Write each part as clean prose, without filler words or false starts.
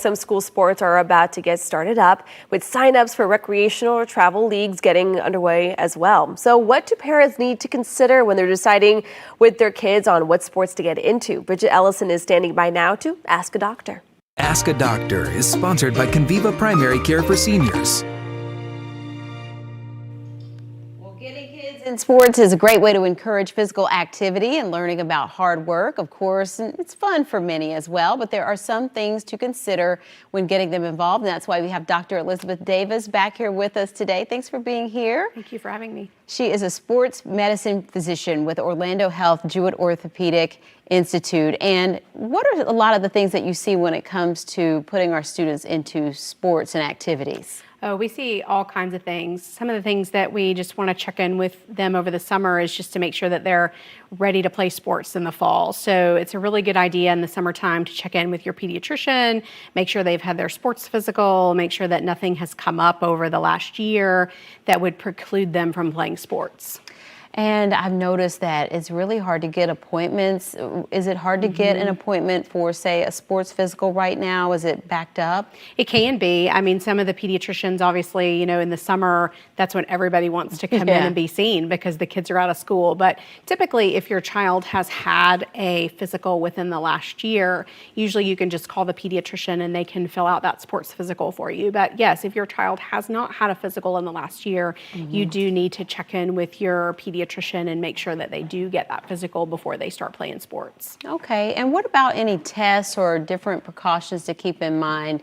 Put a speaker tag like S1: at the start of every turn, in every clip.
S1: some school sports are about to get started up, with signups for recreational or travel leagues getting underway as well. So what do parents need to consider when they're deciding with their kids on what sports to get into? Bridget Ellison is standing by now to Ask a Doctor.
S2: Ask a Doctor is sponsored by Conviva Primary Care for Seniors.
S3: In sports is a great way to encourage physical activity and learning about hard work, of course, and it's fun for many as well, but there are some things to consider when getting them involved, and that's why we have Dr. Elizabeth Davis back here with us today. Thanks for being here.
S4: Thank you for having me.
S3: She is a sports medicine physician with Orlando Health Jewett Orthopedic Institute. And what are a lot of the things that you see when it comes to putting our students into sports and activities?
S4: Oh, we see all kinds of things. Some of the things that we just want to check in with them over the summer is just to make sure that they're ready to play sports in the fall. So it's a really good idea in the summertime to check in with your pediatrician, make sure they've had their sports physical, make sure that nothing has come up over the last year that would preclude them from playing sports.
S3: And I've noticed that it's really hard to get appointments. Is it hard to get an appointment for, say, a sports physical right now? Is it backed up?
S4: It can be. I mean, some of the pediatricians, obviously, you know, in the summer, that's when everybody wants to come in and be seen because the kids are out of school. But typically, if your child has had a physical within the last year, usually you can just call the pediatrician and they can fill out that sports physical for you. But yes, if your child has not had a physical in the last year, you do need to check in with your pediatrician and make sure that they do get that physical before they start playing sports.
S3: Okay, and what about any tests or different precautions to keep in mind,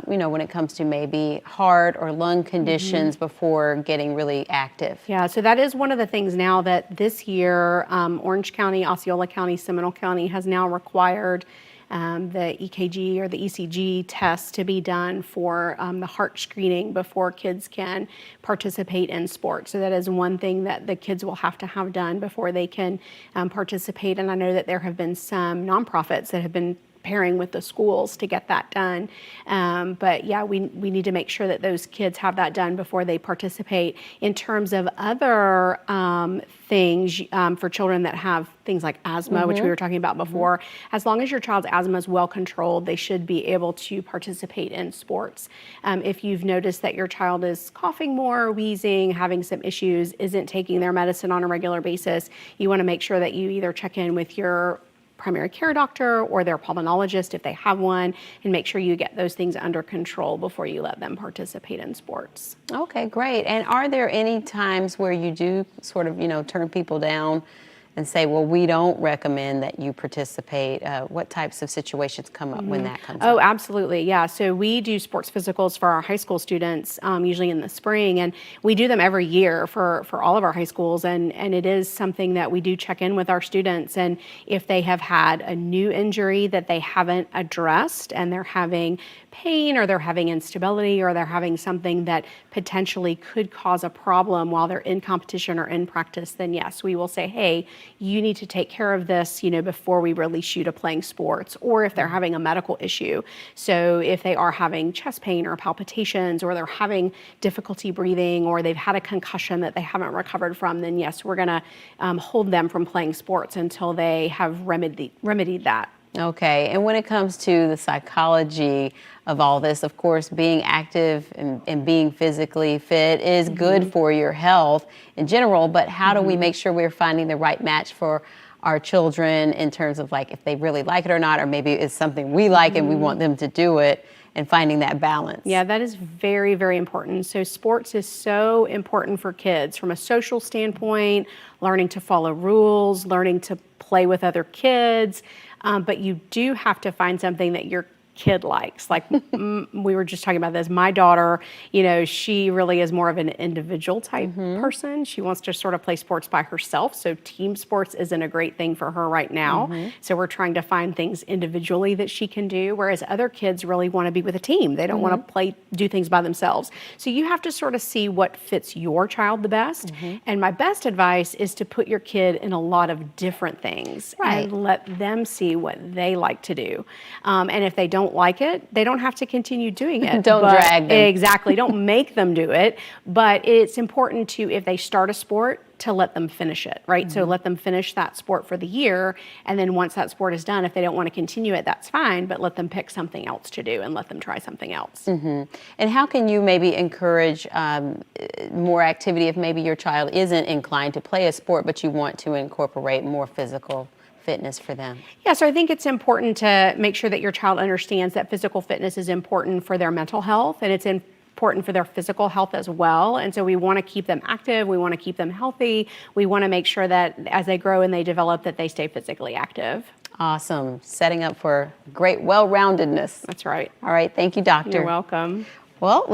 S3: you know, when it comes to maybe heart or lung conditions before getting really active?
S4: Yeah, so that is one of the things now that this year, Orange County, Osceola County, Seminole County has now required the EKG or the ECG test to be done for the heart screening before kids can participate in sports. So that is one thing that the kids will have to have done before they can participate. And I know that there have been some nonprofits that have been pairing with the schools to get that done. But yeah, we need to make sure that those kids have that done before they participate. In terms of other things for children that have things like asthma, which we were talking about before, as long as your child's asthma is well controlled, they should be able to participate in sports. If you've noticed that your child is coughing more, wheezing, having some issues, isn't taking their medicine on a regular basis, you want to make sure that you either check in with your primary care doctor or their pulmonologist if they have one, and make sure you get those things under control before you let them participate in sports.
S3: Okay, great. And are there any times where you do sort of, you know, turn people down and say, well, we don't recommend that you participate? What types of situations come up when that comes up?
S4: Oh, absolutely. Yeah. So we do sports physicals for our high school students, usually in the spring, and we do them every year for all of our high schools. And it is something that we do check in with our students. And if they have had a new injury that they haven't addressed and they're having pain or they're having instability or they're having something that potentially could cause a problem while they're in competition or in practice, then yes, we will say, hey, you need to take care of this, you know, before we release you to playing sports, or if they're having a medical issue. So if they are having chest pain or palpitations, or they're having difficulty breathing, or they've had a concussion that they haven't recovered from, then yes, we're gonna hold them from playing sports until they have remedied that.
S3: Okay, and when it comes to the psychology of all this, of course, being active and being physically fit is good for your health in general, but how do we make sure we're finding the right match for our children in terms of like if they really like it or not, or maybe it's something we like and we want them to do it, and finding that balance?
S4: Yeah, that is very, very important. So sports is so important for kids from a social standpoint, learning to follow rules, learning to play with other kids. But you do have to find something that your kid likes. Like we were just talking about this. My daughter, you know, she really is more of an individual type person. She wants to sort of play sports by herself. So team sports isn't a great thing for her right now. So we're trying to find things individually that she can do. Whereas other kids really want to be with a team. They don't want to do things by themselves. So you have to sort of see what fits your child the best. And my best advice is to put your kid in a lot of different things and let them see what they like to do. And if they don't don't like it, they don't have to continue doing it.
S3: Don't drag them.
S4: Exactly. Don't make them do it. But it's important to, if they start a sport, to let them finish it, right? So let them finish that sport for the year. And then once that sport is done, if they don't want to continue it, that's fine, but let them pick something else to do and let them try something else.
S3: And how can you maybe encourage more activity if maybe your child isn't inclined to play a sport, but you want to incorporate more physical fitness for them?
S4: Yeah, so I think it's important to make sure that your child understands that physical fitness is important for their mental health, and it's important for their physical health as well. And so we want to keep them active. We want to keep them healthy. We want to make sure that as they grow and they develop, that they stay physically active.
S3: Awesome. Setting up for great well-roundedness.
S4: That's right.
S3: All right. Thank you, doctor.
S4: You're welcome.
S3: Well, let's